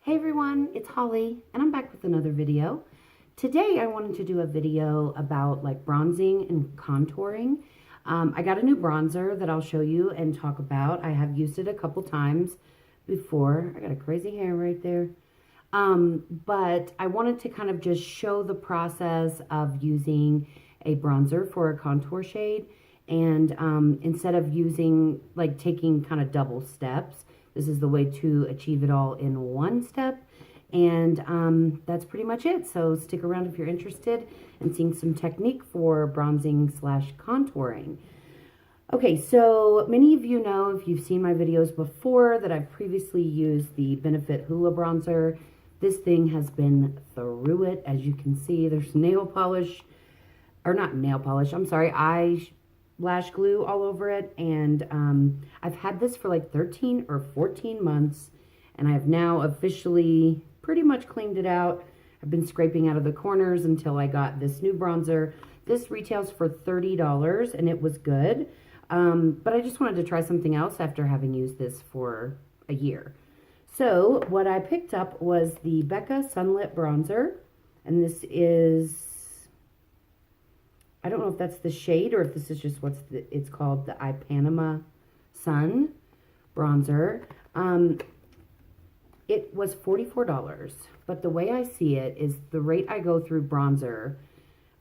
Hey everyone, it's Holly, and I'm back with another video. Today I wanted to do a video about like bronzing and contouring. I got a new bronzer that I'll show you and talk about. I have used it a couple times before. I got a crazy hair right there. But I wanted to kind of just show the process of using a bronzer for a contour shade. And instead of using, like taking kind of double steps, this is the way to achieve it all in one step. And that's pretty much it. So stick around if you're interested in seeing some technique for bronzing slash contouring. Okay, so many of you know, if you've seen my videos before, that I've previously used the Benefit Hoola bronzer. This thing has been through it. As you can see, there's nail polish, or not nail polish, I'm sorry, eyelash glue all over it. And I've had this for like 13 or 14 months, and I have now officially pretty much cleaned it out. I've been scraping out of the corners until I got this new bronzer. This retails for $30, and it was good. But I just wanted to try something else after having used this for a year. So what I picked up was the Becca Sunlit Bronzer, and this is, I don't know if that's the shade or if this is just it's called the Ipanema Sun Bronzer. It was $44, but the way I see it is the rate I go through bronzer,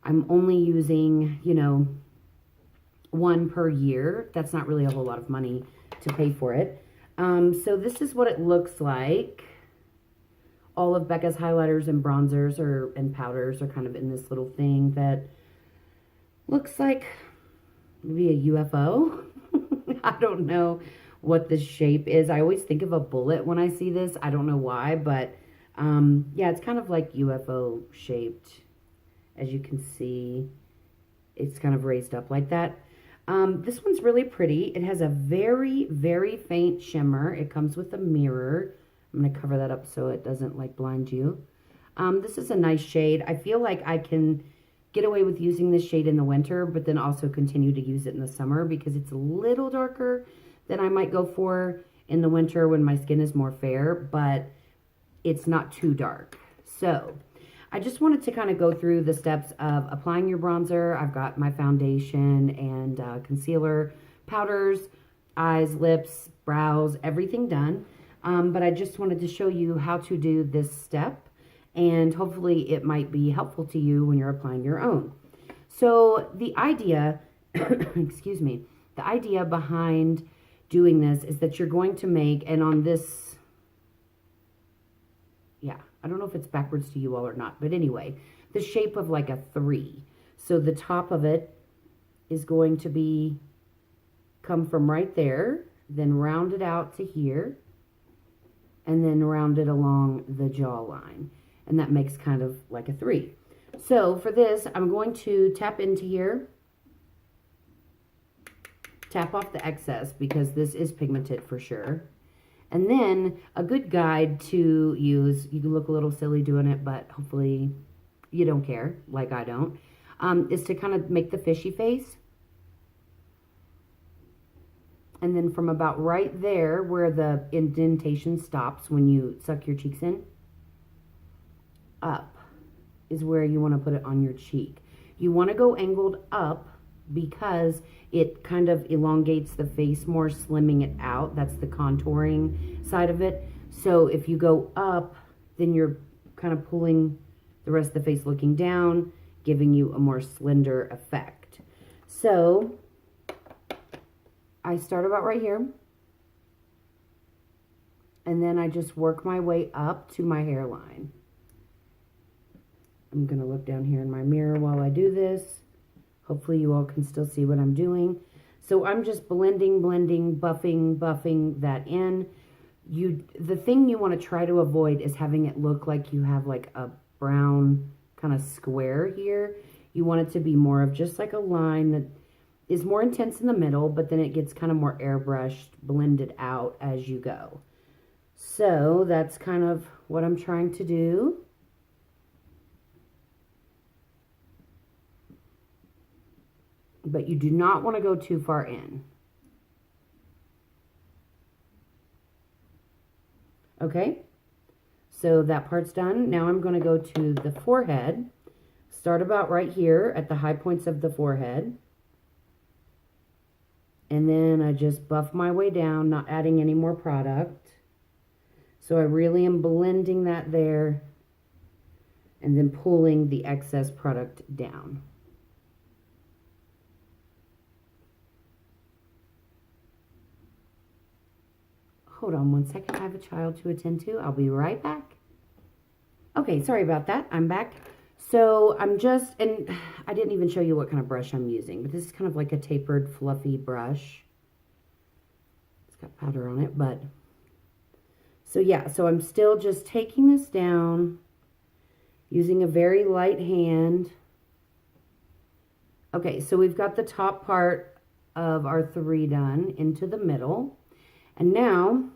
I'm only using, you know, one per year. That's not really a whole lot of money to pay for it. So this is what it looks like. All of Becca's highlighters and bronzers and powders are kind of in this little thing that looks like maybe a UFO. I don't know what the shape is. I always think of a bullet when I see this. I don't know why, but yeah, it's kind of like UFO shaped. As you can see, it's kind of raised up like that. This one's really pretty. It has a very, very faint shimmer. It comes with a mirror. I'm going to cover that up so it doesn't like blind you. This is a nice shade. I feel like I can get away with using this shade in the winter, but then also continue to use it in the summer because it's a little darker than I might go for in the winter when my skin is more fair, but it's not too dark. So I just wanted to kind of go through the steps of applying your bronzer. I've got my foundation and concealer, powders, eyes, lips, brows, everything done. But I just wanted to show you how to do this step, and hopefully it might be helpful to you when you're applying your own. So the idea, excuse me, the idea behind doing this is that you're going to make, and on this, yeah, I don't know if it's backwards to you all or not, but anyway, the shape of like a 3. So the top of it is going to come from right there, then round it out to here, and then round it along the jawline. And that makes kind of like a 3. So for this, I'm going to tap into here, tap off the excess because this is pigmented for sure. And then a good guide to use, you can look a little silly doing it, but hopefully you don't care, like I don't, is to kind of make the fishy face. And then from about right there where the indentation stops when you suck your cheeks in, up is where you want to put it on your cheek. You want to go angled up because it kind of elongates the face more, slimming it out. That's the contouring side of it. So if you go up, then you're kind of pulling the rest of the face looking down, giving you a more slender effect. So I start about right here, and then I just work my way up to my hairline. I'm going to look down here in my mirror while I do this. Hopefully you all can still see what I'm doing. So I'm just blending, buffing that in. The thing you want to try to avoid is having it look like you have like a brown kind of square here. You want it to be more of just like a line that is more intense in the middle, but then it gets kind of more airbrushed, blended out as you go. So that's kind of what I'm trying to do. But you do not want to go too far in. Okay? So that part's done. Now I'm going to go to the forehead. Start about right here at the high points of the forehead. And then I just buff my way down, not adding any more product. So I really am blending that there and then pulling the excess product down. Hold on one second, I have a child to attend to. I'll be right back. Okay, sorry about that. I'm back. So I'm just, and I didn't even show you what kind of brush I'm using, but this is kind of like a tapered, fluffy brush. It's got powder on it, but, so yeah, so I'm still just taking this down, using a very light hand. Okay, so we've got the top part of our 3 done into the middle. And now,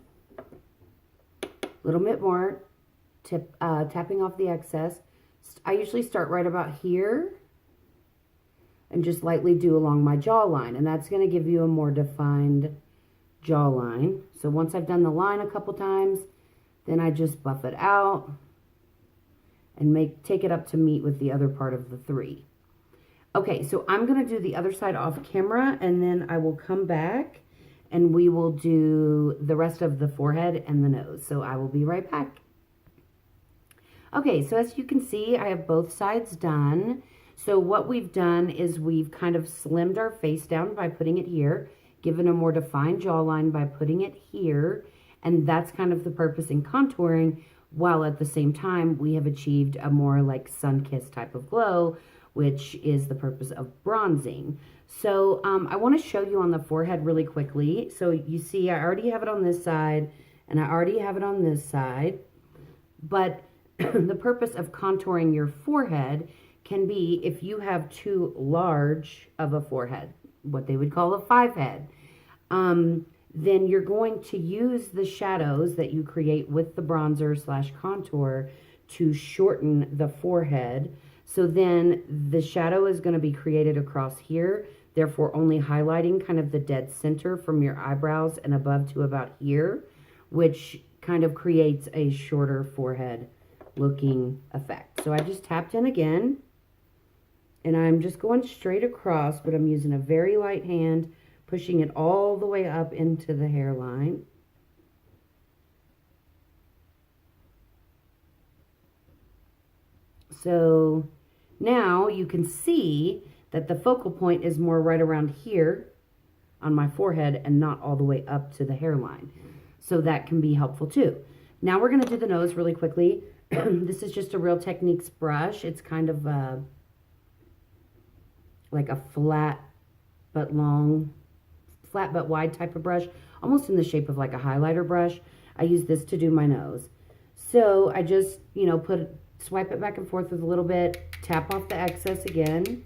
a little bit more, tapping off the excess. I usually start right about here and just lightly do along my jawline. And that's going to give you a more defined jawline. So once I've done the line a couple times, then I just buff it out and take it up to meet with the other part of the 3. Okay, so I'm going to do the other side off camera, and then I will come back and we will do the rest of the forehead and the nose. So I will be right back. Okay, so as you can see, I have both sides done. So what we've done is we've kind of slimmed our face down by putting it here, given a more defined jawline by putting it here, and that's kind of the purpose in contouring, while at the same time we have achieved a more like sun-kissed type of glow, which is the purpose of bronzing. So I want to show you on the forehead really quickly. So you see I already have it on this side, and I already have it on this side, but the purpose of contouring your forehead can be if you have too large of a forehead, what they would call a 5 head, then you're going to use the shadows that you create with the bronzer / contour to shorten the forehead. So then the shadow is going to be created across here, therefore only highlighting kind of the dead center from your eyebrows and above to about here, which kind of creates a shorter forehead looking effect. So I just tapped in again, and I'm just going straight across, but I'm using a very light hand, pushing it all the way up into the hairline. So now you can see that the focal point is more right around here on my forehead and not all the way up to the hairline. So that can be helpful too. Now we're going to do the nose really quickly. This is just a Real Techniques brush. It's kind of like a flat but wide type of brush, almost in the shape of like a highlighter brush. I use this to do my nose. So I just, swipe it back and forth with a little bit, tap off the excess again.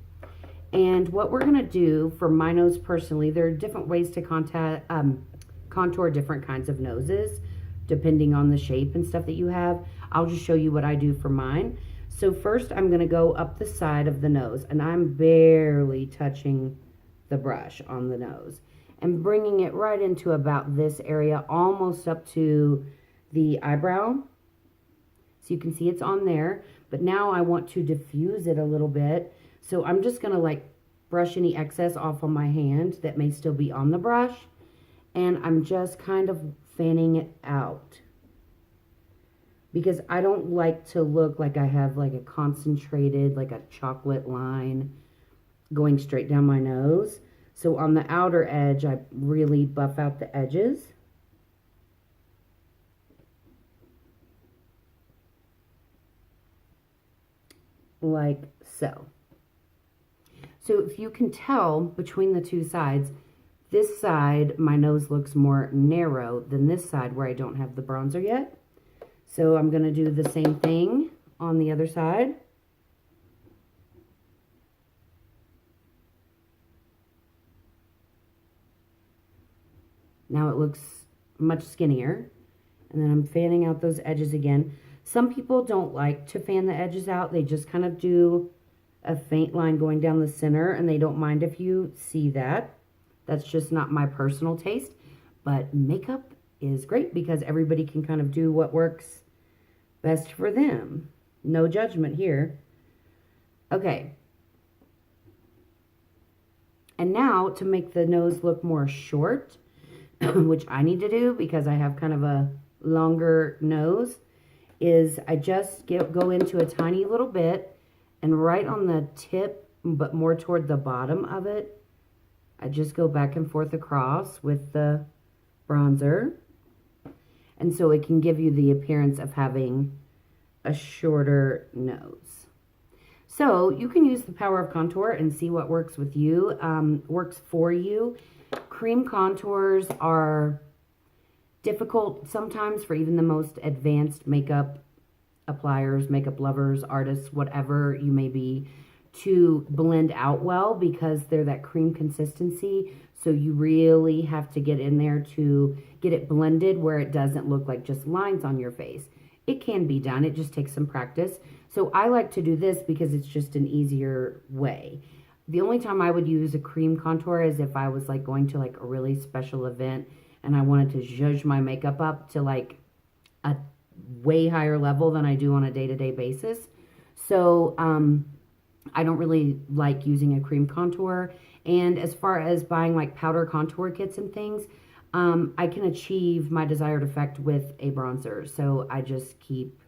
And what we're going to do for my nose personally, there are different ways to contour different kinds of noses, depending on the shape and stuff that you have. I'll just show you what I do for mine. So first I'm going to go up the side of the nose, and I'm barely touching the brush on the nose and bringing it right into about this area, almost up to the eyebrow. So you can see it's on there, but now I want to diffuse it a little bit. So I'm just going to like brush any excess off on my hand that may still be on the brush, and I'm just kind of fanning it out, because I don't like to look like I have like a concentrated, like a chocolate line going straight down my nose. So on the outer edge, I really buff out the edges. Like so. So if you can tell between the two sides, this side, my nose looks more narrow than this side where I don't have the bronzer yet. So I'm going to do the same thing on the other side. Now it looks much skinnier. And then I'm fanning out those edges again. Some people don't like to fan the edges out. They just kind of do a faint line going down the center, and they don't mind if you see that. That's just not my personal taste. But makeup is great because everybody can kind of do what works Best for them. No judgment here. Okay. And now to make the nose look more short, which I need to do because I have kind of a longer nose, is I just go into a tiny little bit, and right on the tip, but more toward the bottom of it, I just go back and forth across with the bronzer. And so it can give you the appearance of having a shorter nose. So you can use the power of contour and see what works with you, works for you. Cream contours are difficult sometimes for even the most advanced makeup appliers, makeup lovers, artists, whatever you may be, to blend out well because they're that cream consistency. So you really have to get in there to get it blended where it doesn't look like just lines on your face. It can be done. It just takes some practice. So I like to do this because it's just an easier way. The only time I would use a cream contour is if I was like going to like a really special event and I wanted to zhuzh my makeup up to like a way higher level than I do on a day-to-day basis. So I don't really like using a cream contour. And as far as buying like powder contour kits and things, I can achieve my desired effect with a bronzer. So I just keep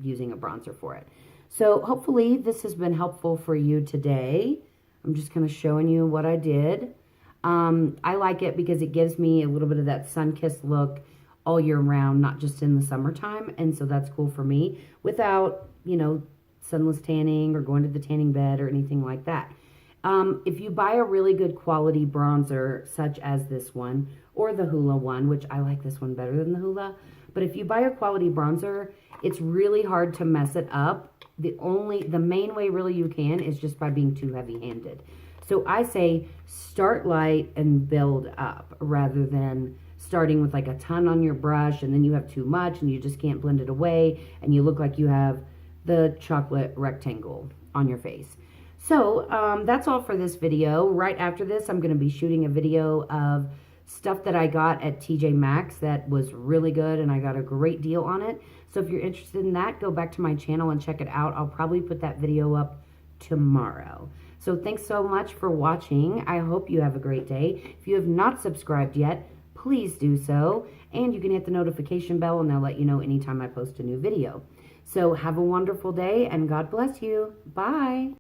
using a bronzer for it. So hopefully this has been helpful for you today. I'm just kind of showing you what I did. I like it because it gives me a little bit of that sun-kissed look all year round, not just in the summertime. And so that's cool for me without, you know, sunless tanning or going to the tanning bed or anything like that. If you buy a really good quality bronzer, such as this one, or the Hoola one, which I like this one better than the Hoola, but if you buy a quality bronzer, it's really hard to mess it up. The main way really you can is just by being too heavy-handed. So I say start light and build up rather than starting with like a ton on your brush and then you have too much and you just can't blend it away and you look like you have the chocolate rectangle on your face. So that's all for this video. Right after this, I'm going to be shooting a video of stuff that I got at TJ Maxx that was really good and I got a great deal on it. So if you're interested in that, go back to my channel and check it out. I'll probably put that video up tomorrow. So thanks so much for watching. I hope you have a great day. If you have not subscribed yet, please do so. And you can hit the notification bell and they'll let you know anytime I post a new video. So have a wonderful day and God bless you. Bye.